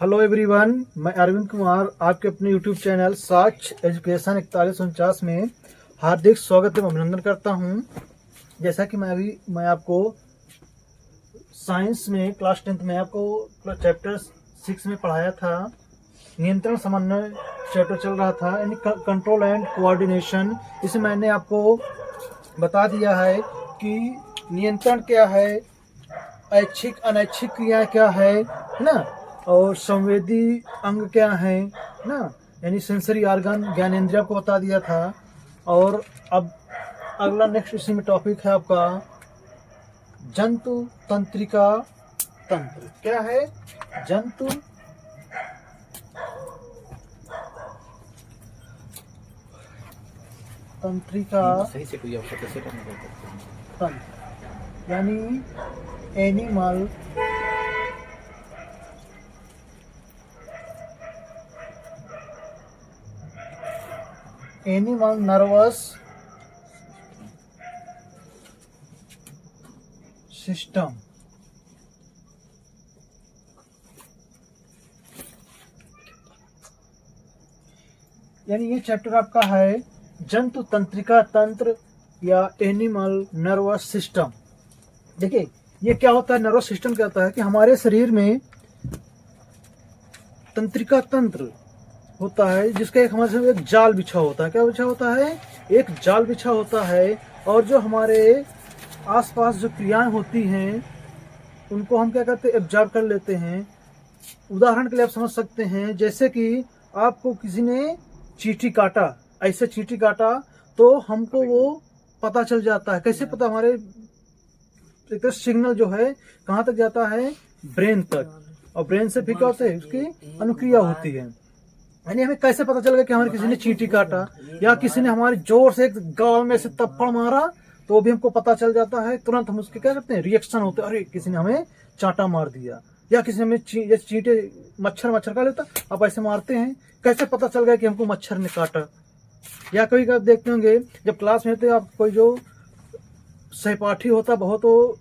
Hello everyone, मैं अरविंद कुमार आपके अपने यूट्यूब चैनल साक्ष एजुकेशन 4149 में हार्दिक स्वागत एवं अभिनंदन करता हूं। जैसा कि मैं आपको साइंस में क्लास 10th में आपको चैप्टर 6 में पढ़ाया था। नियंत्रण समन्वय चैप्टर चल रहा था, यानी कंट्रोल एंड कोऑर्डिनेशन। इसे मैंने आपको बता दिया है कि नियंत्रण क्या है, ऐच्छिक अनैच्छिक क्रिया क्या है ना, और संवेदी अंग क्या है ना, यानी सेंसरी ऑर्गन ज्ञानेंद्रिय आपको बता दिया था। और अब अगला नेक्स्ट इसी में टॉपिक है आपका जंतु तंत्रिका तंत्र। क्या है जंतु तंत्रिका तंत्र, यानी एनिमल नर्वस सिस्टम। यानी ये चैप्टर आपका है जंतु तंत्रिका तंत्र या एनिमल नर्वस सिस्टम। देखिए ये क्या होता है, नर्वस सिस्टम क्या होता है कि हमारे शरीर में तंत्रिका तंत्र होता है, जिसका एक हमारे साथ एक जाल बिछा होता है। क्या बिछा होता है? एक जाल बिछा होता है। और जो हमारे आसपास जो क्रियाएं होती हैं उनको हम क्या करते हैं, एब्जॉर्ब कर लेते हैं। उदाहरण के लिए आप समझ सकते हैं, जैसे कि आपको किसी ने चींटी काटा, ऐसे चींटी काटा तो हमको वो पता चल जाता है। कैसे पता? हमारे एक सिग्नल जो है कहाँ तक जाता है? ब्रेन तक। और ब्रेन से फिर क्या होता है, उसकी अनुक्रिया होती है। यानी हमें कैसे पता चलेगा कि हमारे किसी ने चींटी काटा या किसी ने हमारे जोर से एक गाल में से थप्पड़ मारा, तो भी हमको पता चल जाता है। तुरंत हम उसके क्या करते हैं, रिएक्शन होते हैं, अरे किसी ने हमें चांटा मार दिया। या किसी ने हमें जैसे चींटे मच्छर का लेता, आप ऐसे मारते हैं, कैसे पता चल गया कि हमको मच्छर ने काटा। या कभी कभी देखते होंगे जब क्लास में होते आप, कोई जो सहपाठी होता बहुत वो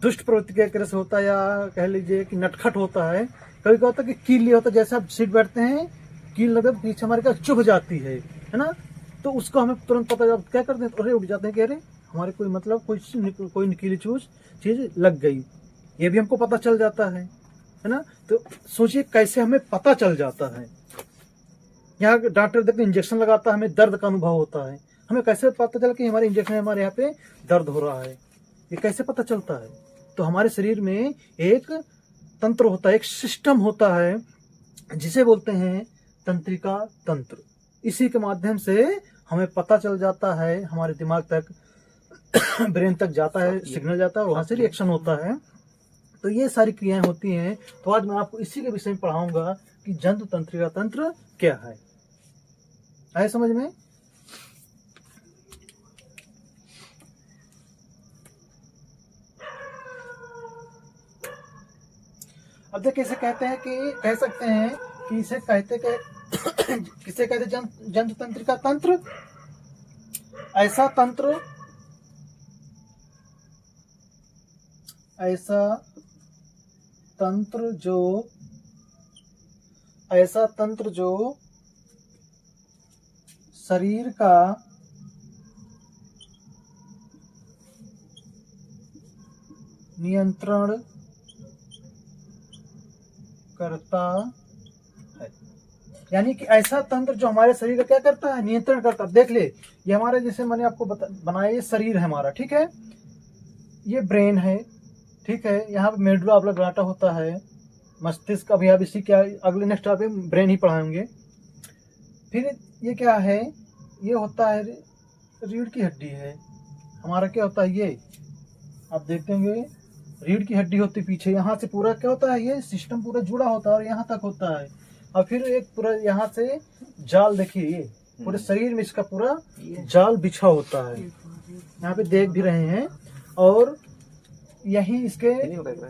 दुष्ट प्रवृत्ति के तरह से होता है, या कह लीजिए कि नटखट होता है। कभी क्या होता है कि कील लिया होता है, जैसे आप सीट बैठते हैं कील लगे तो पीछे हमारे क्या चुभ जाती है ना, तो उसको हमें तुरंत पता चलता, क्या करते हैं, अरे उठ जाते हैं कि अरे हमारे कोई मतलब कोई निकीली चीज लग गई। ये भी हमको पता चल जाता है ना। तो सोचिए कैसे हमें पता चल जाता है। यहाँ डॉक्टर देखते इंजेक्शन लगाता है, हमें दर्द का अनुभव होता है। हमें कैसे पता चला कि हमारे इंजेक्शन हमारे यहाँ पे दर्द हो रहा है? ये कैसे पता चलता है? तो हमारे शरीर में एक तंत्र होता है, एक सिस्टम होता है, जिसे बोलते हैं तंत्रिका तंत्र। इसी के माध्यम से हमें पता चल जाता है, हमारे दिमाग तक ब्रेन तक जाता है, सिग्नल जाता है, वहां से रिएक्शन होता है। तो ये सारी क्रियाएं होती हैं। तो आज मैं आपको इसी के विषय में पढ़ाऊंगा कि जंतु तंत्रिका तंत्र क्या है। आए समझ में? अब देखिए इसे कहते हैं कि कह सकते हैं कि इसे कहते किसे कहते जंतु तंत्रिका तंत्र। ऐसा तंत्र जो शरीर का नियंत्रण करता है। यानी कि ऐसा तंत्र जो हमारे शरीर का क्या करता है, नियंत्रण करता है। देख ले, ये हमारे, जैसे मैंने आपको बनाया, ये शरीर है हमारा, ठीक है, ये ब्रेन है, ठीक है, यहाँ पे मेडुला ऑब्लांगेटा होता है, मस्तिष्क। अभी आप इसी क्या अगले नेक्स्ट टॉपिक में ब्रेन ही पढ़ाएंगे। फिर ये क्या है, ये होता है रीढ़ की हड्डी है हमारा। क्या होता है ये, आप देखते होंगे रीढ़ की हड्डी होती पीछे, यहाँ से पूरा क्या होता है, ये सिस्टम पूरा जुड़ा होता है और यहाँ तक होता है। और फिर एक पूरा यहाँ से जाल, देखिए ये पूरे शरीर में इसका पूरा जाल बिछा होता है, यहाँ पे देख भी रहे हैं। और यही इसके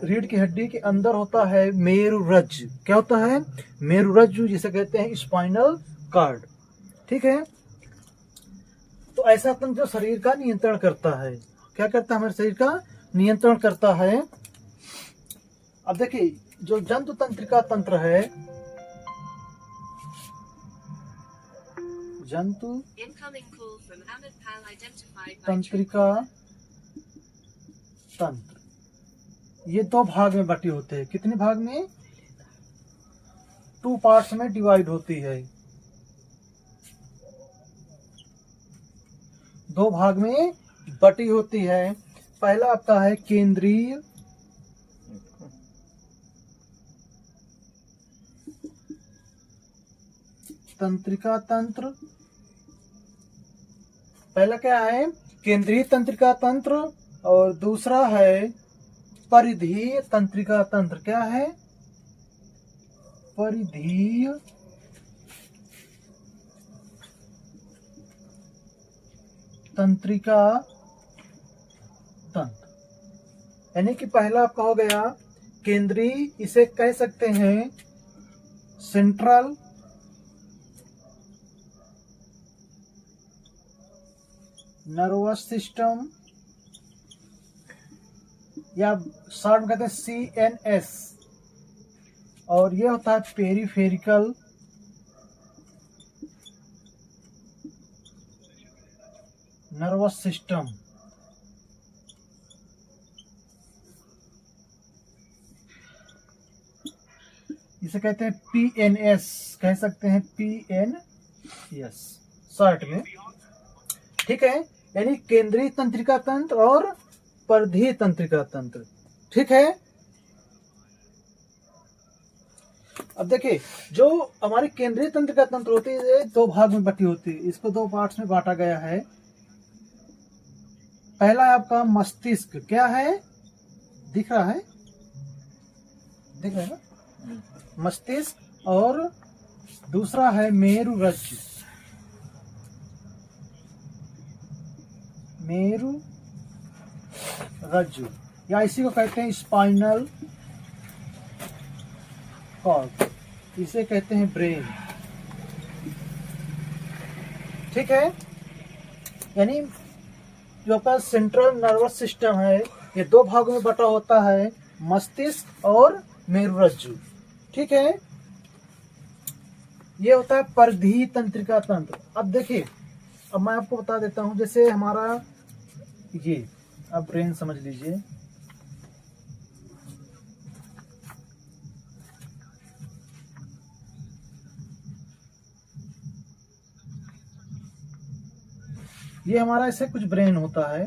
रीढ़ की हड्डी के अंदर होता है मेरुरज्ज। क्या होता है? मेरुरज्ज, जिसे कहते हैं स्पाइनल कार्ड, ठीक है। तो ऐसा तंत्र जो शरीर का नियंत्रण करता है, क्या करता है, हमारे शरीर का नियंत्रण करता है। अब देखिए जो जंतु तंत्रिका तंत्र है, जंतु तंत्रिका तंत्र, ये दो भाग में बटे होते हैं। कितने भाग में? 2 पार्ट्स में डिवाइड होती है, 2 भाग में बटी होती है। पहला आपका है केंद्रीय तंत्रिका तंत्र। पहला क्या है? केंद्रीय तंत्रिका तंत्र, और दूसरा है परिधीय तंत्रिका तंत्र। क्या है? परिधीय तंत्रिका तंत्र। यानी कि पहला आपका हो गया केंद्रीय, इसे कह सकते हैं सेंट्रल नर्वस सिस्टम, या शॉर्ट में कहते हैं CNS, और ये होता है पेरिफेरिकल नर्वस सिस्टम। इसे कहते हैं PNS, कह सकते हैं PNS शॉर्ट में। ठीक है, यानी केंद्रीय तंत्रिका तंत्र और परिधीय तंत्रिका तंत्र। ठीक है, अब देखिए, जो हमारी केंद्रीय तंत्रिका तंत्र होती है 2 भाग में बटी होती है, इसको 2 पार्ट्स में बांटा गया है। पहला है आपका मस्तिष्क। क्या है? दिख रहा है? दिख रहा है ना? मस्तिष्क। और दूसरा है मेरुरज्जु। मेरुरज्जु, या इसी को कहते हैं स्पाइनल कॉर्ड, इसे कहते हैं ब्रेन। ठीक है, यानी जो आपका सेंट्रल नर्वस सिस्टम है, ये 2 भागों में बटा होता है, मस्तिष्क और मेरुरज्जु। ठीक है, ये होता है परिधीय तंत्रिका तंत्र। अब देखिए, अब मैं आपको बता देता हूं, जैसे हमारा ये, अब ब्रेन समझ लीजिए। ये हमारा ऐसे कुछ ब्रेन होता है,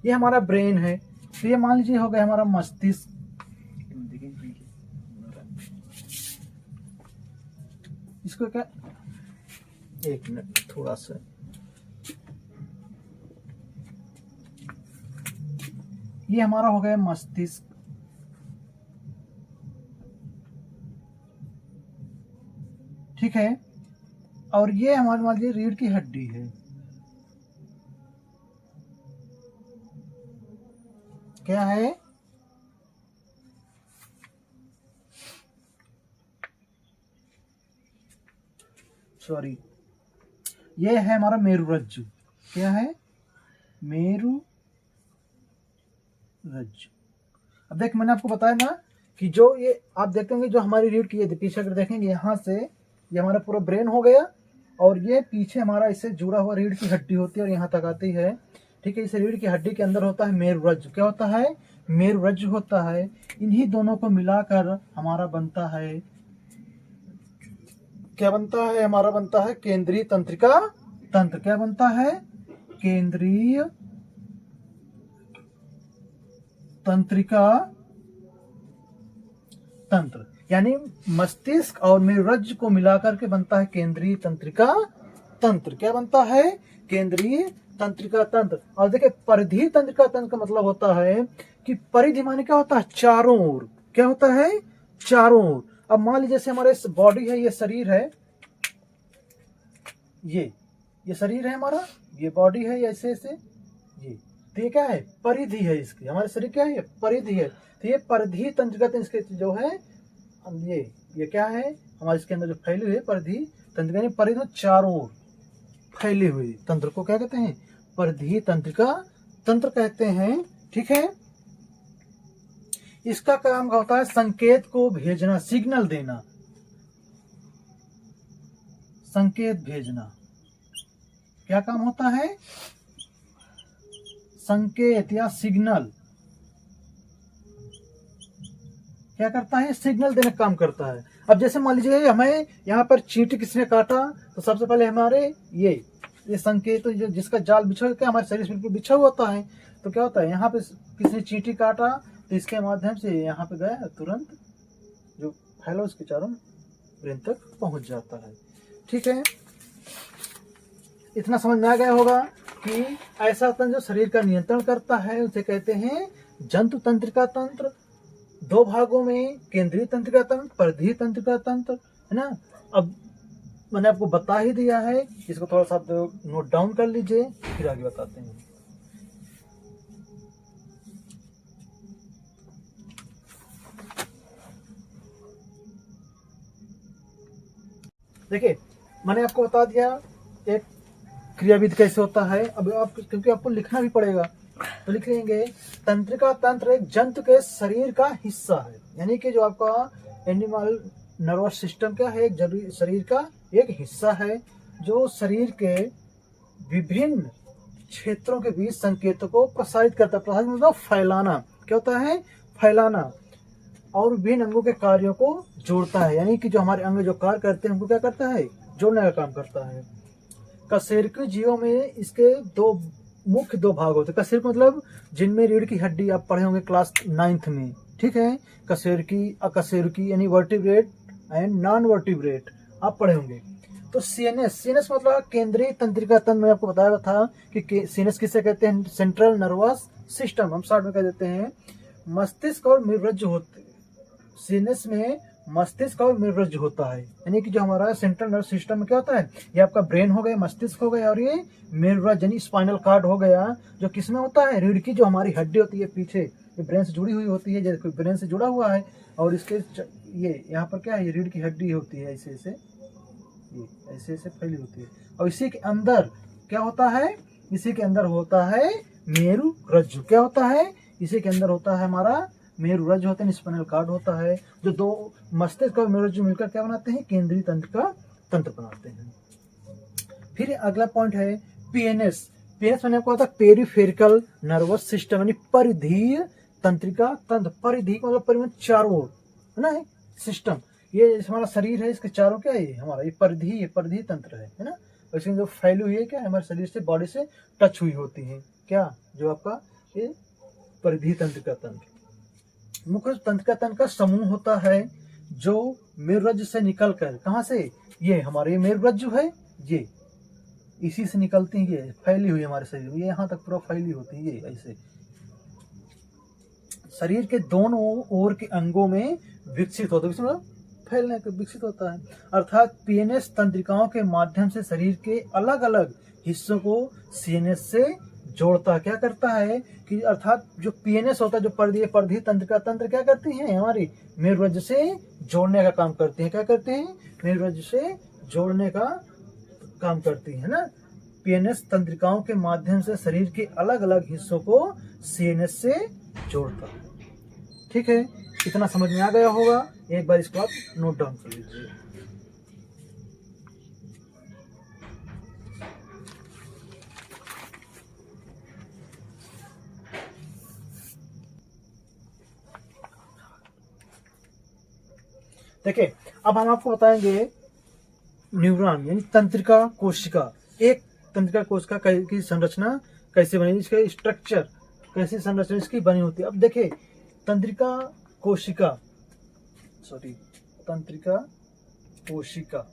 ये हमारा ब्रेन है। तो ये मान लीजिए हो गया हमारा मस्तिष्क। इसको क्या, एक मिनट थोड़ा सा, ये हमारा हो गया मस्तिष्क। ठीक है, और ये हमारे मान लीजिए रीढ़ की हड्डी है। क्या है? सॉरी, ये है हमारा मेरुरज्जु। क्या है? मेरुरज्जु। अब देख, मैंने आपको बताया ना कि जो ये आप देखते होंगे, जो हमारी रीढ़ की, ये पीछे अगर देखेंगे, यहाँ से ये हमारा पूरा ब्रेन हो गया, और ये पीछे हमारा इससे जुड़ा हुआ रीढ़ की हड्डी होती है और यहाँ तक आती है। ठीक है, इस रीढ़ की हड्डी के अंदर होता है मेरुरज्जु। क्या होता है? मेरुरज्जु होता है। इन्हीं दोनों को मिलाकर हमारा बनता है, क्या बनता है? हमारा बनता है केंद्रीय तंत्रिका तंत्र। क्या बनता है? केंद्रीय तंत्रिका तंत्र। यानी मस्तिष्क और मेरुरज्जु को मिलाकर के बनता है केंद्रीय तंत्रिका तंत्र। क्या बनता है? केंद्रीय तंत्रिका तंत्र। और देखिए, परिधीय तंत्रिका तंत्र का मतलब होता है कि परिधि माने क्या होता है? चारों ओर। क्या होता है? चारों ओर। अब मान लीजिए जैसे हमारे बॉडी है, ये शरीर है, ये शरीर है हमारा, ये बॉडी है, ऐसे ऐसे ये, तो ये क्या है? परिधि है इसकी। हमारे शरीर क्या है? परिधि है। तो ये परिधि तंत्रिका तंत्र इसके जो है, ये क्या है? हमारे इसके अंदर जो फैली हुई है परिधि तंत्रिका, परिधि चारों ओर फैली हुई तंत्र को क्या कहते हैं? परिधीय तंत्रिका तंत्र कहते हैं। ठीक है, इसका काम होता है संकेत को भेजना, सिग्नल देना, संकेत भेजना। क्या काम होता है? संकेत या सिग्नल। क्या करता है? सिग्नल देने का काम करता है। अब जैसे मान लीजिए हमें यहाँ पर चींटी किसने काटा, तो सबसे पहले हमारे ये संकेत तो जिसका जाल बिछा क्या हमारे शरीर से बिल्कुल बिछा हुआ होता है, तो क्या होता है यहाँ पे किसी चींटी काटा तो इसके माध्यम से यहाँ पे गया, तुरंत जो फैला उसके चारों ब्रेन तक पहुंच जाता है। ठीक है, इतना समझ में आ गया होगा कि ऐसा तंत्र जो शरीर का नियंत्रण करता है उसे कहते हैं जंतु तंत्रिका तंत्र। दो भागों में, केंद्रीय तंत्रिका तंत्र, परिधीय तंत्रिका तंत्र, है ना। अब मैंने आपको बता ही दिया है, इसको थोड़ा सा नोट डाउन कर लीजिए, फिर आगे बताते हैं। देखिए, मैंने आपको बता दिया एक क्रियाविधि कैसे होता है। अब आप क्योंकि आपको लिखना भी पड़ेगा तो लिख लेंगे, तंत्रिका तंत्र एक जंतु के शरीर का हिस्सा है, यानी कि जो आपका एनिमल नर्वस सिस्टम क्या है, एक शरीर का एक हिस्सा है जो शरीर के विभिन्न क्षेत्रों के बीच संकेतों को प्रसारित करता है। प्रसारित मतलब फैलाना। क्या होता है? फैलाना। और विभिन्न अंगों के कार्यों को जोड़ता है, यानी कि जो हमारे अंग जो कार्य करते हैं उनको क्या करता है? जोड़ने का काम करता है। कशेरुकी जीवों में इसके मुख्य दो भाग होते हैं। कशेरुकी मतलब जिनमें रीढ़ की हड्डी, आप पढ़े होंगे क्लास 9th में। ठीक है, कशेरुकी, अकशेरुकी यानी वर्टिब्रेट एंड नॉन वर्टिब्रेट आप पढ़े होंगे। तो सीएनएस मतलब केंद्रीय तंत्रिका तंत्र। मैं आपको बताया था कि सीएनएस किसे कहते हैं? सेंट्रल नर्वस सिस्टम, हम शॉर्ट में कह देते हैं। मस्तिष्क और मेरुरज्जु होते हैं। सीएनएस में मस्तिष्क और मेरुरज्जु होता है, यानी कि जो हमारा सेंट्रल नर्वस सिस्टम में क्या होता है, ये आपका ब्रेन हो गया, मस्तिष्क हो गया, और ये मेरुरज्जु यानी स्पाइनल कार्ड हो गया, जो किसमें होता है? रीढ़ की जो हमारी हड्डी होती है पीछे, ये ब्रेन से जुड़ी हुई होती है, जैसे ब्रेन से जुड़ा हुआ है, और इसके ये यहाँ पर क्या है, ये रीढ़ की हड्डी होती है, ऐसे ऐसे ये ऐसे ऐसे फैली होती है। और इसी के अंदर क्या होता है? इसी के अंदर होता है मेरुरज्जु। क्या होता है? इसी के अंदर होता है हमारा मेरुरज्जु होता है, स्पाइनल कार्ड होता है, जो दो मस्तिष्क और मेरुरज्जु मिलकर क्या बनाते हैं? केंद्रीय तंत्र का तंत्र बनाते हैं। फिर अगला पॉइंट है पीएनएस। पीएनएस मैंने आपको बताया पेरिफेरिकल नर्वस सिस्टम, यानी परिधीय तंत्रिका तंत्र। परिधि मतलब परिधि चारों ओर, है ना, सिस्टम। ये हमारा शरीर है, इसके चारों क्या है? हमारा ये परिधीय तंत्र है ना। और इसमें जो फैली हुई है क्या है? हमारे शरीर से, बॉडी से टच हुई होती है, क्या जो आपका ये परिधीय तंत्रिका तंत्र। मुख्य तंत्रिका तंत्र का समूह होता है जो मेरुरज्जु से निकलकर, कहाँ से? ये हमारे मेरुरज्जु है, ये इसी से निकलती है, ये फैली हुई हमारे शरीर में, ये यहाँ तक पूरा फैली होती है, ये ऐसे शरीर के दोनों ओर के अंगों में विकसित होता है, फैलने का विकसित होता है। अर्थात पीएनएस तंत्रिकाओं के माध्यम से शरीर के अलग अलग हिस्सों को सीएनएस से जोड़ता है। क्या करता है कि अर्थात जो पीएनएस होता है, जो परिधीय तंत्रिका तंत्र क्या करती है? हमारी मेरुरज्जु से जोड़ने का काम करती है। क्या करते हैं? मेरुरज्जु से जोड़ने का काम करती है ना। पीएनएस तंत्रिकाओं के माध्यम से शरीर के अलग अलग हिस्सों को सीएनएस से जोड़ता है। ठीक है, इतना समझ में आ गया होगा। एक बार इसको आप नोट डाउन कर लीजिए। देखिए, अब हम आपको बताएंगे न्यूरॉन यानी तंत्रिका कोशिका। एक तंत्रिका कोशिका की संरचना कैसे बनी, इसका स्ट्रक्चर कैसी संरचना इसकी बनी होती है। अब देखिए, तंत्रिका कोशिका तंत्रिका कोशिका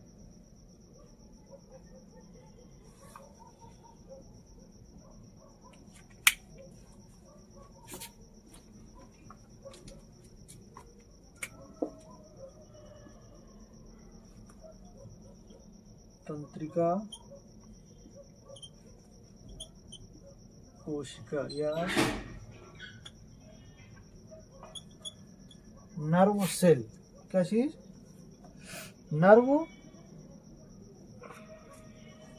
तंत्रिका कोशिका या नर्व सेल, क्या चीज? Nerve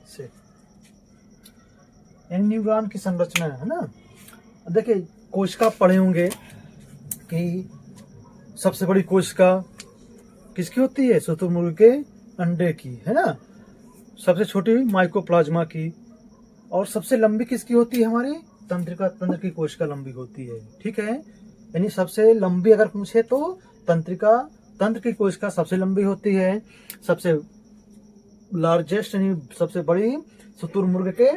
cell. यानी न्यूरॉन की संरचना है ना। देखिए कोशिका पढ़े होंगे कि सबसे बड़ी कोशिका किसकी होती है, शुतुरमुर्ग के अंडे की, है ना। सबसे छोटी माइकोप्लाज्मा की, और सबसे लंबी किसकी होती है, हमारी तंत्र की कोशिका लंबी होती है, ठीक है। यानी सबसे लंबी अगर पूछे तो तंत्र की कोशिका सबसे लंबी होती है। सबसे लार्जेस्ट यानी सबसे बड़ी शुतुरमुर्ग के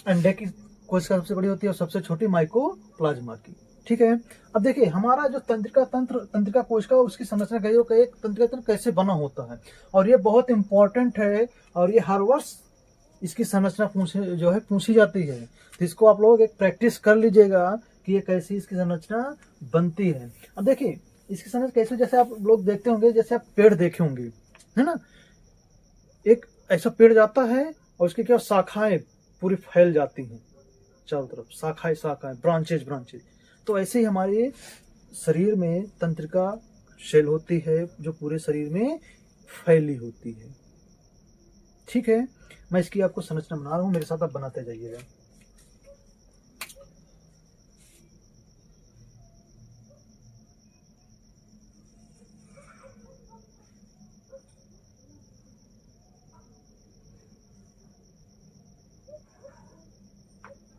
अंडे की कोशिका सबसे बड़ी होती है, और सबसे छोटी माइकोप्लाज्मा की, ठीक है। अब देखिए हमारा जो तंत्रिका कोशिका उसकी संरचना एक तंत्रिका तंत्र कैसे बना होता है, और ये बहुत इंपॉर्टेंट है, और ये हर वर्ष इसकी संरचना पूछी जाती है। तो इसको आप लोग एक प्रैक्टिस कर लीजिएगा कि ये कैसी इसकी संरचना बनती है। अब देखिए इसकी संरचना कैसे, जैसे आप लोग देखते होंगे, जैसे आप पेड़ देखे होंगे, है ना। एक ऐसा पेड़ जाता है और उसकी क्या शाखाएं पूरी फैल जाती हैं चारों तरफ, शाखाएं ब्रांचेज। तो ऐसे ही हमारे शरीर में तंत्रिका सेल होती है जो पूरे शरीर में फैली होती है, ठीक है। मैं इसकी आपको संरचना बना रहा हूं, मेरे साथ आप बनाते जाइएगा।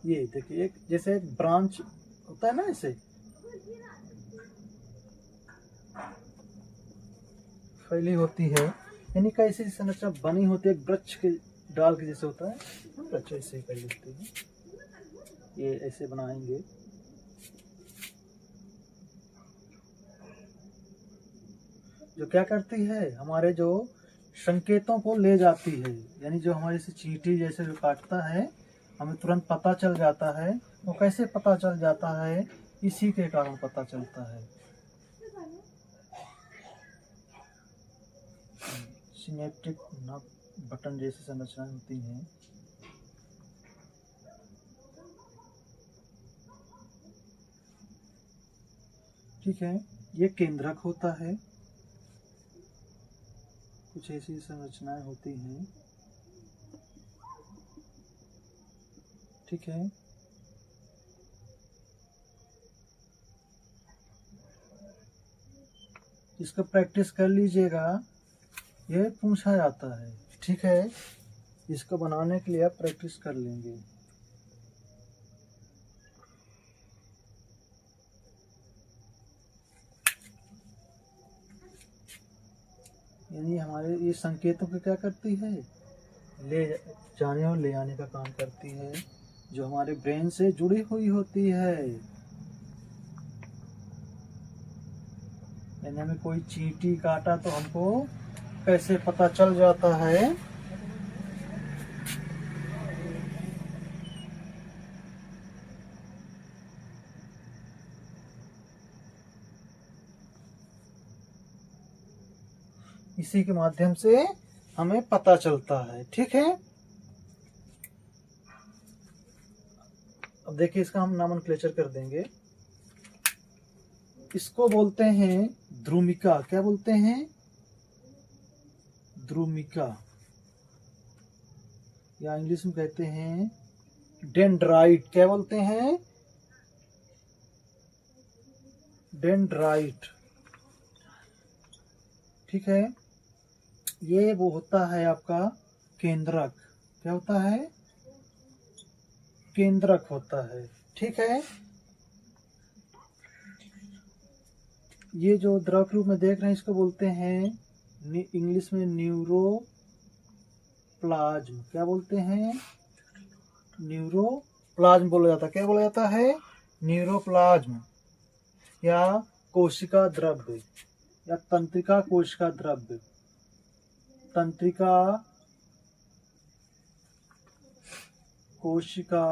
ये देखिए एक जैसे एक ब्रांच होता है ना, ऐसे फैली होती है, यानी कैसी संरचना बनी होती है, एक वृक्ष के डाल के जैसे होता है, वृक्ष ऐसे ही फैली होती है। ये ऐसे बनाएंगे, जो क्या करती है, हमारे जो संकेतों को ले जाती है, यानी जो हमारे से चींटी जैसे जो काटता है हमें तुरंत पता चल जाता है। वो कैसे पता चल जाता है, इसी के कारण पता चलता है। सिनेप्टिक बटन जैसी संरचनाएं होती हैं। ठीक है, ये केंद्रक होता है, कुछ ऐसी संरचनाएं होती हैं, ठीक है। इसका प्रैक्टिस कर लीजिएगा, ये पूछा जाता है, ठीक है। इसको बनाने के लिए आप प्रैक्टिस कर लेंगे। यानी हमारे ये संकेतों को क्या करती है, ले जाने और ले आने का काम करती है, जो हमारे ब्रेन से जुड़ी हुई होती है। यानी हमें कोई चींटी काटा तो हमको कैसे पता चल जाता है, इसी के माध्यम से हमें पता चलता है, ठीक है। अब देखिए इसका हम नामनक्लेचर कर देंगे। इसको बोलते हैं द्रुमिका। क्या बोलते हैं, द्रुमिका, या इंग्लिश में कहते हैं डेंड्राइट। क्या बोलते हैं, डेंड्राइट, ठीक है। ये वो होता है आपका केंद्रक। क्या होता है, केंद्रक होता है, ठीक है। ये जो द्रव रूप में देख रहे हैं इसको बोलते हैं इंग्लिश में न्यूरोप्लाज्म। क्या बोलते हैं, न्यूरोप्लाज्म बोला जाता है। क्या बोला जाता है, न्यूरोप्लाज्म, या कोशिका द्रव्य, या तंत्रिका कोशिका द्रव्य, तंत्रिका कोशिका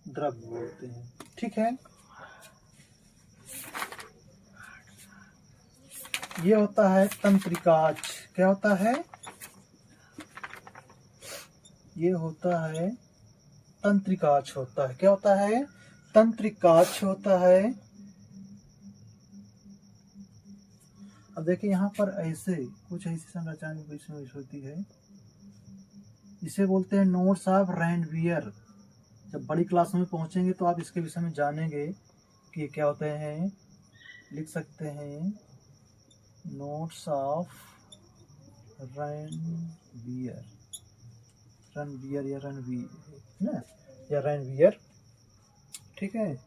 द्रव्य बोलते हैं, ठीक है। ये होता है तंत्रिकाच। क्या होता है, ये होता है तंत्रिकाच होता है। क्या होता है, तंत्रिकाच होता है। अब देखिए यहाँ पर ऐसे कुछ ऐसी संरचना होती है, इसे बोलते हैं नोट्स ऑफ रेनवियर। जब बड़ी क्लास में पहुंचेंगे तो आप इसके विषय में जानेंगे कि ये क्या होते हैं। लिख सकते हैं नोट्स ऑफ रेनवियर, रनवियर या रनवी ना, या रेनवियर, ठीक है।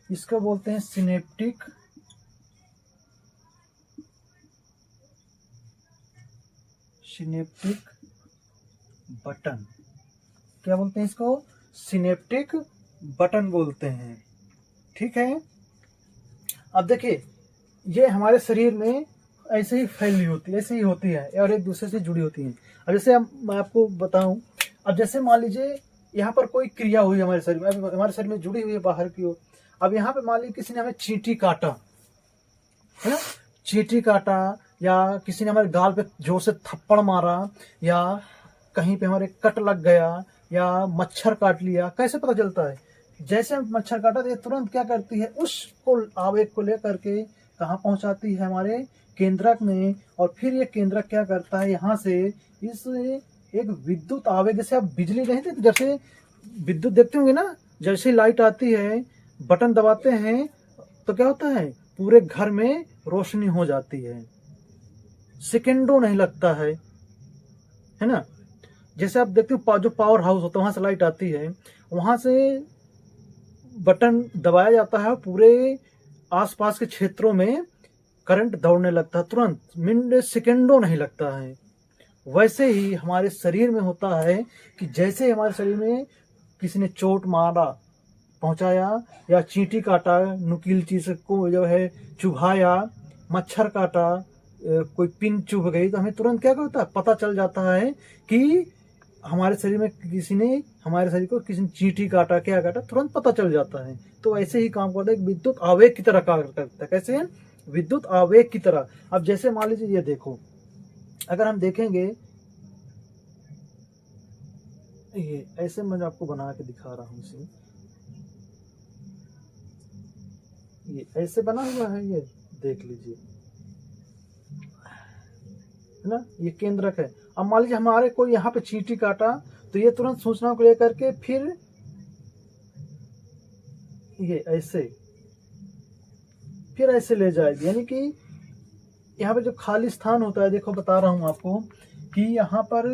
इसको बोलते हैं सिनेप्टिक बटन। क्या बोलते हैं इसको? सिनेप्टिक बटन बोलते हैं, ठीक है। अब देखिए ये हमारे शरीर में ऐसे ही फैली होती है, ऐसे ही होती है और एक दूसरे से जुड़ी होती है। अब जैसे मैं आपको बताऊं, अब जैसे मान लीजिए यहाँ पर कोई क्रिया हुई हमारे शरीर में, हमारे शरीर में जुड़ी हुई है बाहर की ओर। अब यहाँ पे मान लीजिए किसी ने हमें चींटी काटा, है ना, चींटी काटा, या किसी ने हमारे गाल पे जोर से थप्पड़ मारा, या कहीं पे हमारे कट लग गया, या मच्छर काट लिया। कैसे पता चलता है? जैसे मच्छर काटा तो ये तुरंत क्या करती है, उसको आवेग को लेकर के कहाँ पहुंचाती है? हमारे केंद्रक में। और फिर ये केंद्रक क्या करता है, यहाँ से इस एक विद्युत आवेग, जैसे आप बिजली नहीं देते, जैसे विद्युत देखते होंगे ना, जैसे लाइट आती है बटन दबाते हैं तो क्या होता है, पूरे घर में रोशनी हो जाती है, सेकेंडों नहीं लगता है ना। जैसे आप देखते हो जो पावर हाउस होता है वहां से लाइट आती है, वहां से बटन दबाया जाता है, पूरे आसपास के क्षेत्रों में करंट दौड़ने लगता है, तुरंत मिनट सेकेंडों नहीं लगता है। वैसे ही हमारे शरीर में होता है कि जैसे हमारे शरीर में किसी ने चोट मारा, पहुंचाया, या चींटी काटा, नुकीली चीज को जो है चुभाया, मच्छर काटा, कोई पिन चुभ गई, तो हमें तुरंत क्या होता है, पता चल जाता है कि हमारे शरीर में किसी ने, हमारे शरीर को किसी ने चींटी काटा, क्या काटा, तुरंत पता चल जाता है। तो ऐसे ही काम करता है, विद्युत आवेग की तरह कार्य करता है। कैसे? विद्युत आवेग की तरह। अब जैसे मान लीजिए ये देखो, अगर हम देखेंगे, ये ऐसे मैं आपको बना के दिखा रहा हूं इसे, ये ऐसे बना हुआ है, ये देख लीजिए, है ना, ये केंद्रक है। अब मान लीजिए हमारे कोई यहाँ पे चींटी काटा, तो ये तुरंत सूचना को लेकर के फिर ये ऐसे ले जाएगी। यानी कि यहाँ पे जो खाली स्थान होता है, देखो बता रहा हूं आपको कि यहाँ पर,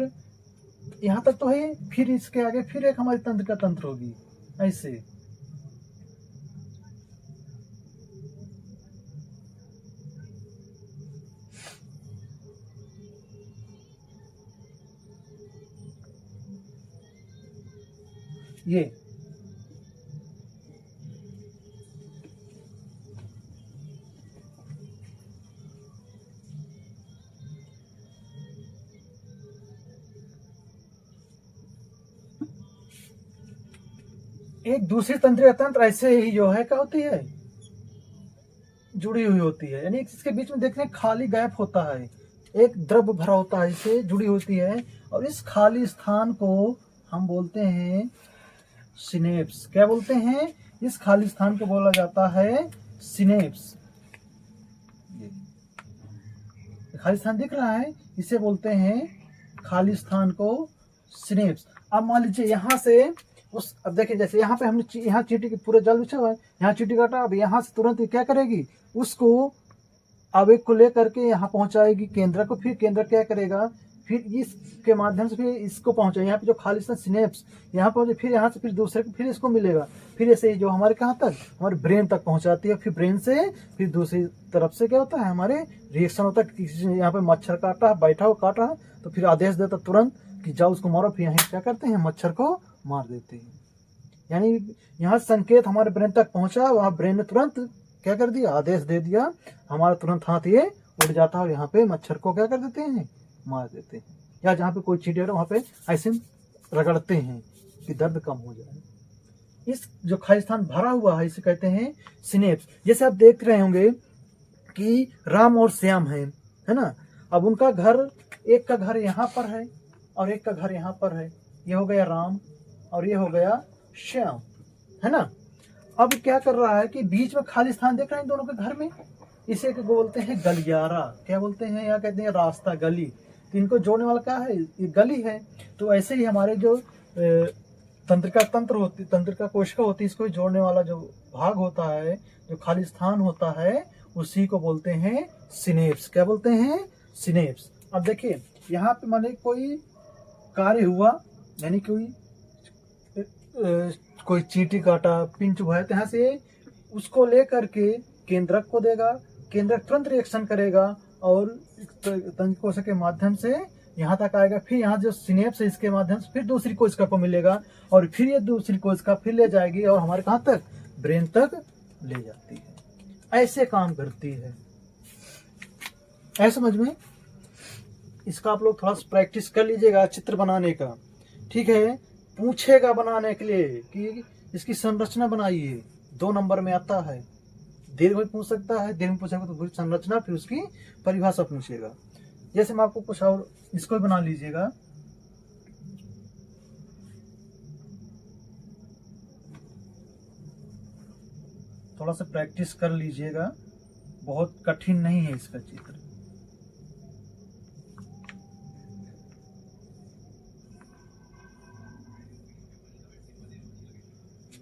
यहाँ तक तो है, फिर इसके आगे फिर एक हमारी तंत्र का तंत्र होगी, ऐसे। ये एक दूसरी तंत्रिका तंत्र ऐसे ही जो है क्या होती है, जुड़ी हुई होती है। यानी इसके बीच में देखने खाली गैप होता है, एक द्रव भरा होता है, इसे जुड़ी होती है, और इस खाली स्थान को हम बोलते हैं सिनेप्स। क्या बोलते हैं? इस खाली स्थान को बोला जाता है सिनेप्स। खाली स्थान दिख रहा है, इसे बोलते हैं खाली स्थान को सिनेप्स। अब मान लीजिए यहाँ से अब देखिए, जैसे यहाँ पे हमने यहाँ चींटी के पूरे जाल बिछा हुआ है, यहाँ चींटी काटा, अब यहाँ से तुरंत क्या करेगी, उसको आवेग को लेकर के यहाँ पहुंचाएगी केंद्र को, फिर केंद्र क्या करेगा, फिर इसके माध्यम से फिर इसको पहुंचाएगा, यहाँ पे जो खाली सिनेप्स यहाँ पहुंचे, फिर यहाँ से फिर दूसरे को, फिर इसको मिलेगा, फिर ऐसे ही जो हमारे कहाँ तक, हमारे ब्रेन तक पहुंचाती है, फिर ब्रेन से फिर दूसरी तरफ से क्या होता है, हमारे रिएक्शन होता है। किसी ने यहाँ पे मच्छर काटा, बैठा हो काटा, तो फिर आदेश देता तुरंत कि जाओ उसको मारो, फिर यहाँ क्या करते हैं, मच्छर को मार देते हैं। यानी यहाँ संकेत हमारे ब्रेन तक पहुंचा, वहां ब्रेन ने तुरंत क्या कर दिया, आदेश दे दिया, हमारा तुरंत हाथ ये उड़ जाता है और यहाँ पे मच्छर को क्या कर देते हैं, मार देते हैं। या जहाँ पे कोई चींटी है वहां पे ऐसे रगड़ते हैं कि दर्द कम हो जाए। इस जो खाली स्थान भरा हुआ है इसे कहते हैं सिनेप्स। जैसे आप देख रहे होंगे कि राम और श्याम है ना। अब उनका घर, एक का घर यहाँ पर है और एक का घर यहाँ पर है, ये हो गया राम और ये हो गया श्याम, है ना। अब क्या कर रहा है कि बीच में खाली स्थान देख रहे हैं दोनों के घर में, इसे बोलते हैं गलियारा। क्या बोलते हैं, यहाँ कहते हैं रास्ता, गली, तो इनको जोड़ने वाला क्या है, ये गली है। तो ऐसे ही हमारे जो तंत्रिका कोशिका होती है, इसको जोड़ने वाला जो भाग होता है, जो खाली स्थान होता है, उसी को बोलते हैं सिनेप्स। क्या बोलते हैं, सिनेप्स। अब देखिए यहाँ पे माने कोई कार्य हुआ, यानी कोई चींटी काटा, पिंच हुआ है, तो यहाँ से उसको लेकर के केंद्रक को देगा, केंद्रक तुरंत रिएक्शन करेगा और तंत्रिका कोशिका के माध्यम से यहाँ तक आएगा। फिर यहाँ जो सिनेप्स है इसके माध्यम से फिर दूसरी कोशिका को मिलेगा और फिर ये दूसरी कोशिका फिर ले जाएगी और हमारे कहाँ तक, ब्रेन तक ले जाती है। ऐसे काम करती है। ऐसे समझ में। इसका आप लोग थोड़ा सा प्रैक्टिस कर लीजिएगा चित्र बनाने का, ठीक है। पूछेगा बनाने के लिए कि इसकी संरचना बनाइए, 2 नंबर में आता है। दीर्घ में पूछ सकता है, दीर्घ में पूछेगा तो पूरी संरचना, फिर उसकी परिभाषा पूछेगा। जैसे मैं आपको कुछ और इसको भी बना लीजिएगा। थोड़ा सा प्रैक्टिस कर लीजिएगा, बहुत कठिन नहीं है इसका चित्र।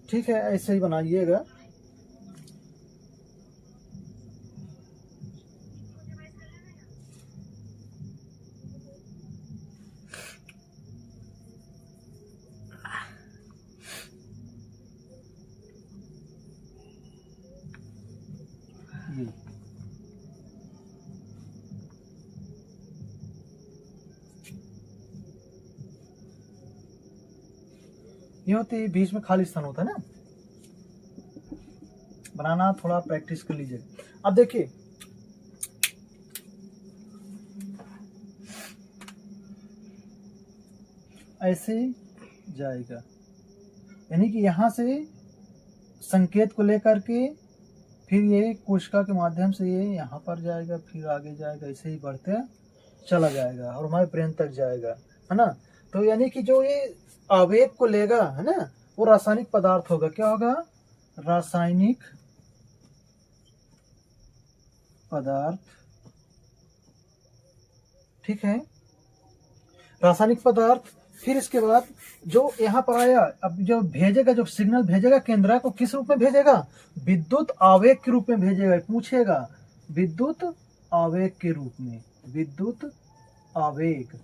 ठीक है, ऐसे ही बनाइएगा। ये होती है, बीच में खाली स्थान होता है ना, बनाना थोड़ा प्रैक्टिस कर लीजिए। अब देखिए ऐसे जाएगा, यानी कि यहाँ से संकेत को लेकर के फिर ये कोशिका के माध्यम से ये यहाँ पर जाएगा, फिर आगे जाएगा, ऐसे ही बढ़ते चला जाएगा और हमारे ब्रेन तक जाएगा, है ना। तो यानी कि जो ये आवेग को लेगा, है ना, वो रासायनिक पदार्थ होगा। क्या होगा, रासायनिक पदार्थ, ठीक है, रासायनिक पदार्थ। फिर इसके बाद जो यहाँ पर आया, अब जो भेजेगा, जो सिग्नल भेजेगा केंद्रक को, किस रूप में भेजेगा, विद्युत आवेग के रूप में भेजेगा। पूछेगा विद्युत आवेग के रूप में, विद्युत आवेग,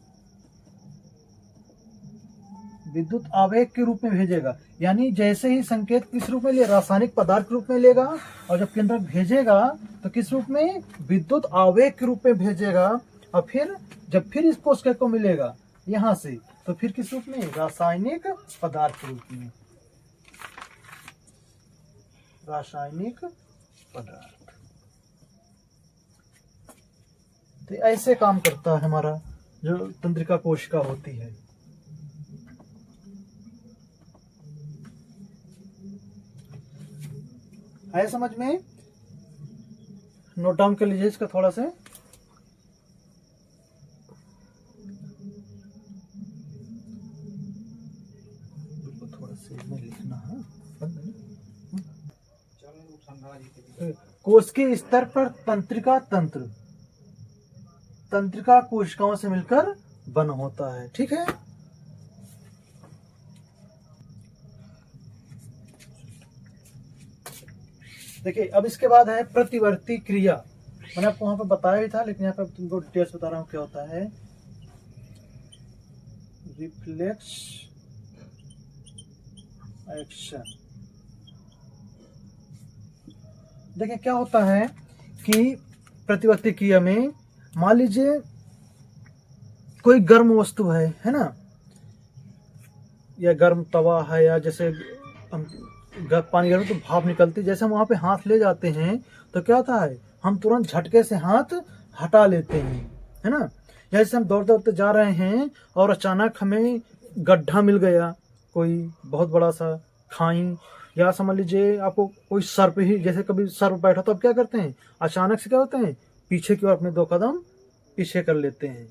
विद्युत आवेग के रूप में भेजेगा। यानी जैसे ही संकेत किस रूप में ले, रासायनिक पदार्थ के रूप में लेगा, और जब केंद्रक भेजेगा तो किस रूप में, विद्युत आवेग के रूप में भेजेगा। और फिर जब फिर इस कोशिका को मिलेगा यहाँ से, तो फिर किस रूप में, रासायनिक पदार्थ के रूप में, रासायनिक पदार्थ। तो ऐसे काम करता है हमारा जो तंत्रिका कोशिका होती है। है समझ में, नोट डाउन कर लीजिए इसका थोड़ा से। थोड़ा से में लिखना है। कोशिकीय स्तर पर तंत्रिका तंत्र, तंत्रिका कोशिकाओं से मिलकर बना होता है, ठीक है। देखिए अब इसके बाद है प्रतिवर्ती क्रिया। मैंने आपको वहां पर बताया भी था, लेकिन यहाँ पर तुमको डिटेल्स बता रहा हूँ क्या होता है। Reflex action. देखिए क्या होता है कि प्रतिवर्ती क्रिया में, मान लीजिए कोई गर्म वस्तु है ना, या गर्म तवा है, या जैसे हम पानी गर्म तो भाप निकलती, जैसे हम वहां पे हाथ ले जाते हैं तो क्या होता है, हम तुरंत झटके से हाथ हटा लेते हैं, है ना। जैसे हम दौड़ते दौड़ते जा रहे हैं और अचानक हमें गड्ढा मिल गया, कोई बहुत बड़ा सा खाई, या समझ लीजिए आपको कोई सर्प ही, जैसे कभी सर्प बैठा तो अब क्या करते हैं, अचानक से क्या होते हैं, पीछे की ओर अपने 2 कदम पीछे कर लेते हैं,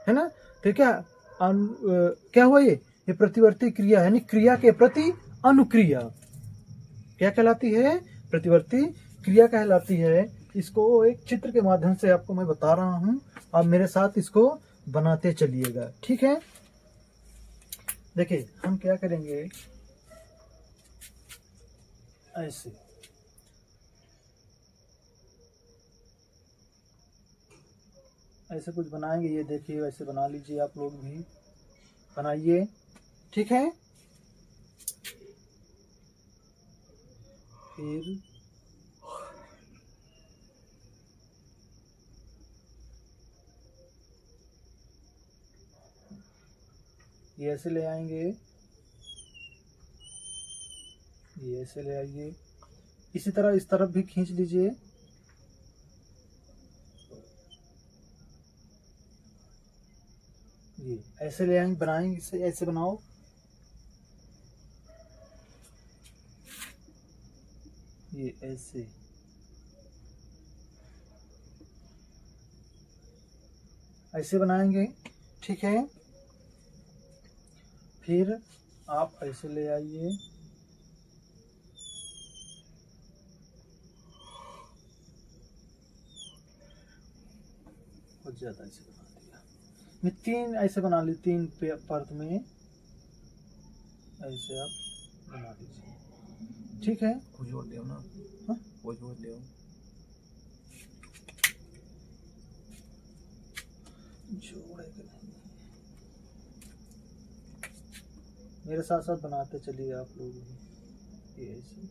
है ना। तो क्या हुआ, ये प्रतिवर्ती क्रिया, यानी क्रिया के प्रति अनुक्रिया क्या कहलाती है, प्रतिवर्ती क्रिया कहलाती है। इसको एक चित्र के माध्यम से आपको मैं बता रहा हूं, आप मेरे साथ इसको बनाते चलिएगा। ठीक है, देखिए हम क्या करेंगे, ऐसे ऐसे कुछ बनाएंगे। ये देखिए वैसे बना लीजिए, आप लोग भी बनाइए। ठीक है, फिर ये ऐसे ले आएंगे, ये ऐसे ले आइए। इसी तरह इस तरफ भी खींच लीजिए। ये ऐसे ले आएंगे, बनाएंगे, इसे ऐसे बनाओ। ये ऐसे ऐसे बनाएंगे। ठीक है, फिर आप ऐसे ले आइए, बहुत ज्यादा ऐसे बना दिया। मैं 3 ऐसे बना ली, 3 परत में ऐसे आप बना लीजिए। ठीक है, जोड़ दो ना, हाँ? वो जोड़ दो, जोड़ेगा नहीं। मेरे साथ साथ बनाते चलिए आप लोग भी। ये ऐसे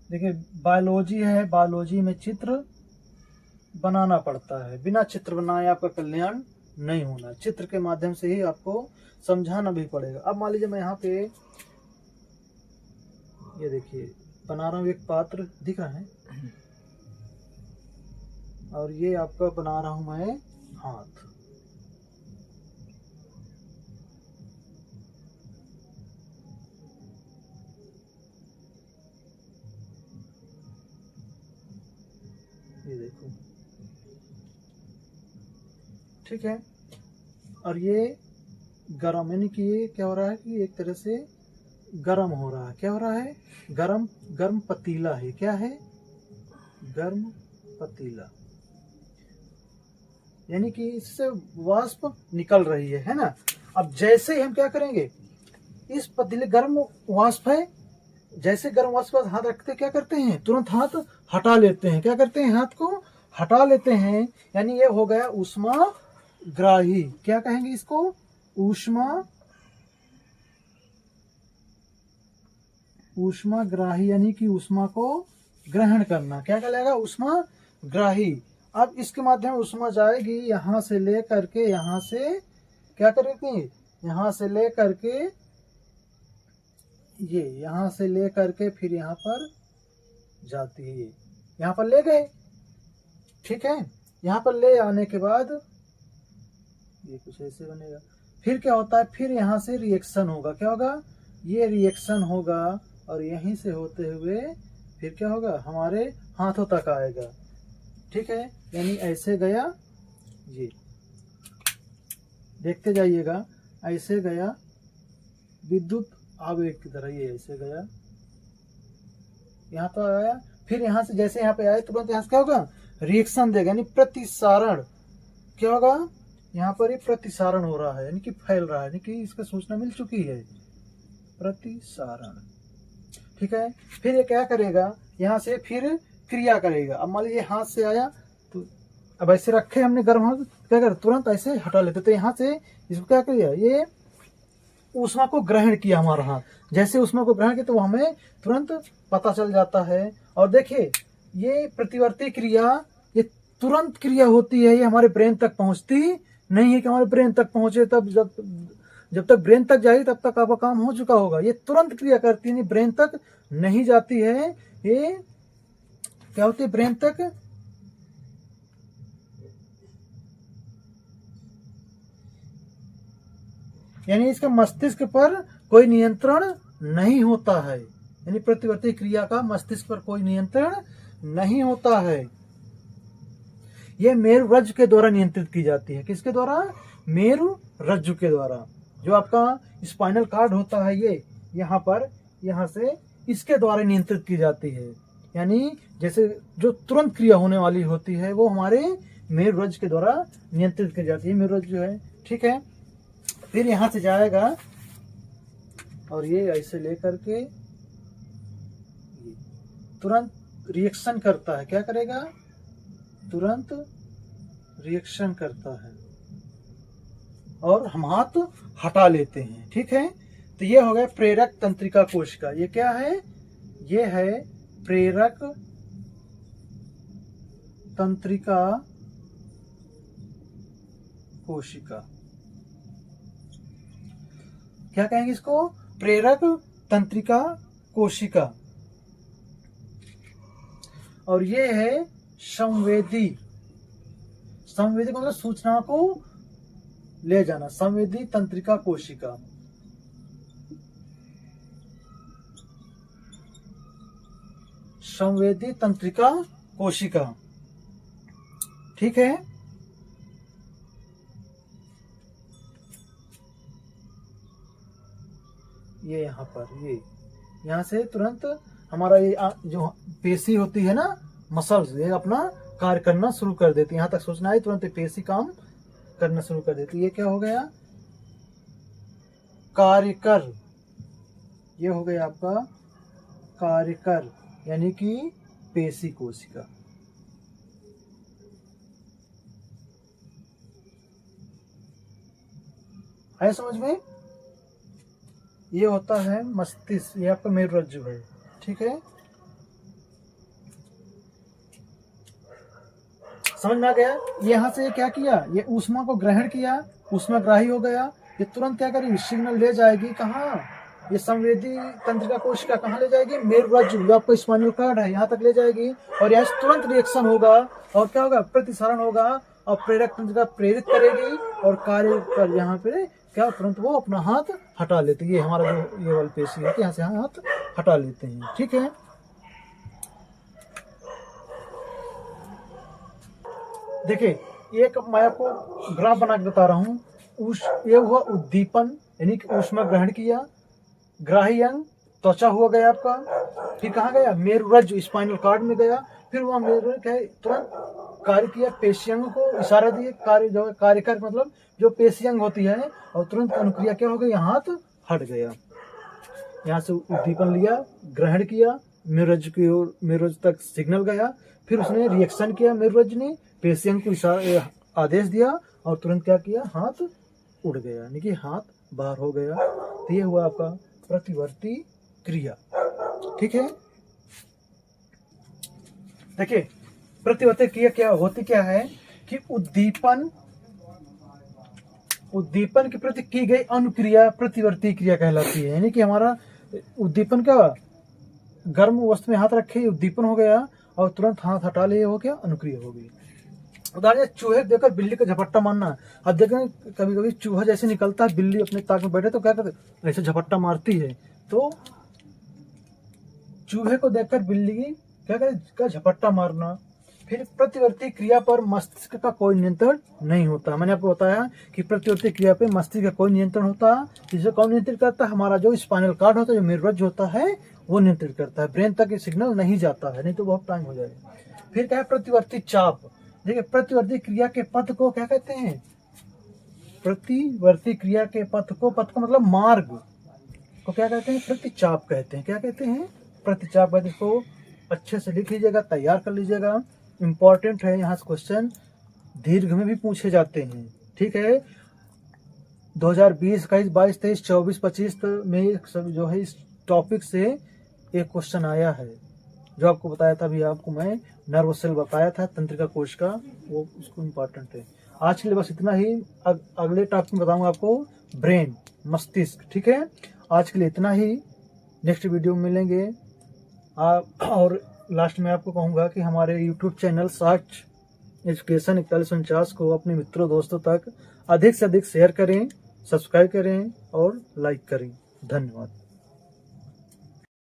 देखिए, बायोलॉजी है, बायोलॉजी में चित्र बनाना पड़ता है। बिना चित्र बनाए आपका कल्याण नहीं होना। चित्र के माध्यम से ही आपको समझाना भी पड़ेगा। अब मान लीजिए मैं यहाँ पे ये देखिए बना रहा हूँ, एक पात्र दिख रहा है, और ये आपका बना रहा हूँ मैं हाथ। ये देखो, ठीक है, और ये गरम, यानी कि ये क्या हो रहा है कि एक तरह से गरम हो रहा है। क्या हो रहा है? गर्म पतीला है। क्या है? गर्म पतीला, यानी कि इससे वाष्प निकल रही है ना। अब जैसे ही हम क्या करेंगे, इस पतीले गर्म वाष्प है, जैसे गर्म वाष्प पर हाथ रखते क्या करते हैं, तुरंत हाथ हटा लेते हैं। क्या करते हैं? हाथ को हटा लेते हैं, यानी ये हो गया ऊष्मा ग्राही। क्या कहेंगे इसको? ऊष्मा ग्राही, यानी कि ऊष्मा को ग्रहण करना। क्या कहलाएगा? ऊष्मा ग्राही। अब इसके माध्यम ऊष्मा जाएगी यहां से ले करके, यहां से क्या करेगी, यहां से ले करके, ये यहां से ले करके फिर यहां पर जाती है। ये यहां पर ले गए, ठीक है। यहां पर ले आने के बाद ये कुछ ऐसे बनेगा। फिर क्या होता है, फिर यहां से रिएक्शन होगा। क्या होगा? ये रिएक्शन होगा और यहीं से होते हुए फिर क्या होगा, हमारे हाथों तक आएगा। ठीक है, यानी ऐसे गया, ये देखते जाइएगा, ऐसे गया विद्युत आवेग की तरह, ये ऐसे गया, यहाँ पर आया, फिर यहाँ से जैसे यहाँ पे आया तुरंत यहाँ से क्या होगा, रिएक्शन देगा, यानी प्रतिसारण। क्या होगा? यहाँ पर ये प्रतिसारण हो रहा है, यानी कि फैल रहा है, यानी कि इसका सूचना मिल चुकी है, प्रतिसारण। ठीक है, फिर ये क्या करेगा, यहाँ से फिर क्रिया करेगा। अब मान लीजिए हाथ से आया, तो अब ऐसे रखे हमने गर्म हाथ, क्या कर तुरंत ऐसे हटा लेते। तो यहाँ से इसको क्या किया, ये ऊष्मा को ग्रहण किया हमारा हाथ। जैसे ऊष्मा को ग्रहण किया तो हमें तुरंत पता चल जाता है। और देखिए, ये प्रतिवर्ती क्रिया, ये तुरंत क्रिया होती है, ये हमारे ब्रेन तक पहुंचती नहीं है कि हमारे ब्रेन तक पहुंचे। तब जब तक ब्रेन तक जाएगी तब तक आपका काम हो चुका होगा। ये तुरंत क्रिया करती है, ब्रेन तक नहीं जाती है। ये क्या होती है, ब्रेन तक यानी इसका मस्तिष्क पर कोई नियंत्रण नहीं होता है। यानी प्रतिवर्ती क्रिया का मस्तिष्क पर कोई नियंत्रण नहीं होता है। यह मेरु रज्जु के द्वारा नियंत्रित की जाती है। किसके द्वारा? मेरु रज्जु के द्वारा। जो आपका स्पाइनल कार्ड होता है, ये यहाँ पर यहाँ से इसके द्वारा नियंत्रित की जाती है। यानी जैसे जो तुरंत क्रिया होने वाली होती है वो हमारे मेरुरज्जु के द्वारा नियंत्रित की जाती है। मेरुरज्जु जो है, ठीक है। फिर यहाँ से जाएगा और ये ऐसे लेकर के तुरंत रिएक्शन करता है। क्या करेगा? तुरंत रिएक्शन करता है और हम हाथ हटा लेते हैं, ठीक है। तो ये हो गया प्रेरक तंत्रिका कोशिका। ये क्या है? ये है प्रेरक तंत्रिका कोशिका। क्या कहेंगे इसको? प्रेरक तंत्रिका कोशिका। और ये है संवेदी। संवेदी मतलब सूचना को ले जाना। संवेदी तंत्रिका कोशिका। संवेदी तंत्रिका कोशिका, ठीक है। ये यहाँ पर यहाँ से तुरंत हमारा ये जो पेशी होती है ना, मसल्स, ये अपना कार्य करना शुरू कर देती है। यहाँ तक सोचना है, तुरंत पेशी काम करना शुरू कर देती है। ये क्या हो गया? कार्यकर। ये हो गया आपका कार्यकर, यानी कि पेशी कोशिका। है समझ में? ये होता है मस्तिष्क, ये आपका मेरुरज्जु है, ठीक है। समझ में आ गया? यहाँ से क्या किया? ये ऊष्मा को ग्रहण किया, ऊष्माग्राही हो गया। ये तुरंत क्या करेगी? सिग्नल ले जाएगी कहाँ? ये संवेदी तंत्रिका कोशिका कहाँ ले जाएगी? मेरुरज्जु, जो आपका स्पाइनल कॉर्ड है, यहाँ तक ले जाएगी। और यहाँ से तुरंत रिएक्शन होगा और क्या होगा? प्रतिसरण होगा और प्रेरक तंत्रिका प्रेरित करेगी और कार्य कर यहाँ पे क्या तुरंत वो अपना हाथ हटा लेते हैं। ये हमारा जो ये वाली पेशी है, यहाँ से हाथ हटा लेते हैं, ठीक है। देखिए, एक मैं आपको ग्राफ बना के बता रहा हूँ। ये हुआ उद्दीपन, यानी कि ऊष्मा ग्रहण किया, ग्राही अंग त्वचा हुआ गया आपका। फिर कहाँ गया? मेरुरज्जु, स्पाइनल कॉर्ड में गया। फिर वह मेरुरज्जु क्या है? तुरंत कार्य किया, पेशी अंग को इशारा दिए। कार्य जो कार्यकर मतलब जो पेशी अंग होती है, और तुरंत अनुक्रिया क्या हो गई? हाथ हट गया। यहाँ से उद्दीपन लिया, ग्रहण किया, मेरुरज्जु की ओर, मेरुरज्जु तक सिग्नल गया। फिर उसने रिएक्शन किया, मेरुरज्जु ने पेशी अंग को इशारा आदेश दिया और तुरंत क्या किया? हाथ उड़ गया, यानी कि हाथ बाहर हो गया। तो ये हुआ आपका प्रतिवर्ती क्रिया, ठीक है। देखिए, प्रतिवर्ती क्रिया क्या होती क्या है कि उद्दीपन के प्रति की गई अनुक्रिया प्रतिवर्ती क्रिया कहलाती है। यानी कि हमारा उद्दीपन का गर्म वस्तु में हाथ रखे, उद्दीपन हो गया और तुरंत हाथ हटा लिए, हो गया अनुक्रिया हो गई। उदाहरण, चूहे देखकर बिल्ली का झपट्टा मारना। अब देखें, कभी कभी चूहा जैसे निकलता है, बिल्ली अपने ताक में बैठे तो क्या करते? ऐसे झपट्टा मारती है। तो चूहे को देखकर बिल्ली क्या करे? झपट्टा मारना। फिर प्रतिवर्ती क्रिया पर मस्तिष्क का कोई नियंत्रण नहीं होता। मैंने आपको बताया कि प्रतिवर्ती क्रिया पे मस्तिष्क का कोई नियंत्रण होता है। जिसे कौन नियंत्रित करता है? हमारा जो स्पाइनल कॉर्ड होता है, जो मेरुरज्जु होता है, वो नियंत्रित करता है। ब्रेन तक ये सिग्नल नहीं जाता है, नहीं तो बहुत टाइम हो जाएगा। फिर क्या है? प्रतिवर्ती चाप। देखिए, प्रतिवर्ती क्रिया के पथ को क्या कहते हैं? प्रतिवर्ती क्रिया के पथ को मतलब मार्ग को क्या कहते हैं? प्रतिचाप कहते हैं। क्या कहते हैं? प्रतिचाप कहते हैं। इसको अच्छे से लिख लीजिएगा, तैयार कर लीजिएगा, इम्पोर्टेंट है। यहाँ से क्वेश्चन दीर्घ में भी पूछे जाते हैं, ठीक है। 2020, 21, 22, 23, 24, 25 में सब जो है इस टॉपिक से एक क्वेश्चन आया है, जो आपको बताया था अभी। आपको मैं नर्व सेल बताया था, तंत्रिका कोशिका, वो उसको इम्पोर्टेंट है। आज के लिए बस इतना ही। अगले टॉपिक में बताऊंगा आपको ब्रेन, मस्तिष्क, ठीक है। आज के लिए इतना ही, नेक्स्ट वीडियो में मिलेंगे। और लास्ट में आपको कहूँगा कि हमारे YouTube चैनल सार्च एजुकेशन 4149 को अपने मित्रों दोस्तों तक अधिक से अधिक शेयर करें, सब्सक्राइब करें और लाइक करें। धन्यवाद।